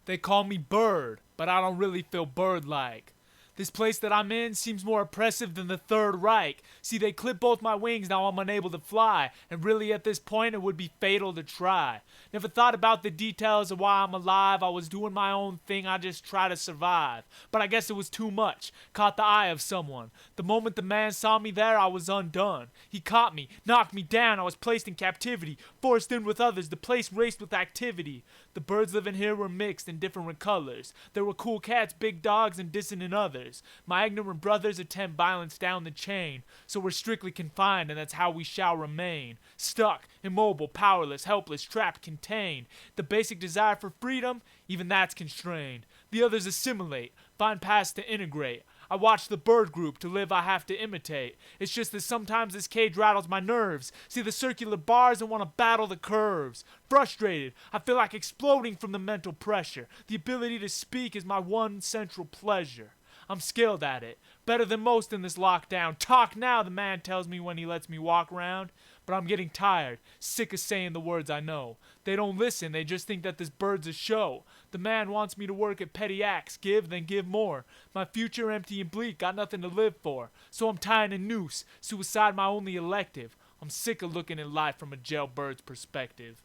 They call me Bird, but I don't really feel bird-like. This place that I'm in seems more oppressive than the Third Reich. See, they clipped both my wings, now I'm unable to fly. And really at this point it would be fatal to try. Never thought about the details of why I'm alive. I was doing my own thing, I just try to survive. But I guess it was too much. Caught the eye of someone. The moment the man saw me there, I was undone. He caught me, knocked me down, I was placed in captivity. Forced in with others, the place raced with activity. The birds living here were mixed in different colors. There were cool cats, big dogs, and dissonant others. My ignorant brothers attempt violence down the chain, so we're strictly confined, and that's how we shall remain. Stuck, immobile, powerless, helpless, trapped, contained. The basic desire for freedom, even that's constrained. The others assimilate, find paths to integrate. I watch the bird group, to live I have to imitate. It's just that sometimes this cage rattles my nerves. See the circular bars and want to battle the curves. Frustrated, I feel like exploding from the mental pressure. The ability to speak is my one central pleasure. I'm skilled at it, better than most in this lockdown. Talk now, the man tells me when he lets me walk around. But I'm getting tired, sick of saying the words I know. They don't listen, they just think that this bird's a show. The man wants me to work at petty acts, give, then give more. My future empty and bleak, got nothing to live for. So I'm tying a noose, suicide my only elective. I'm sick of looking at life from a jailbird's perspective.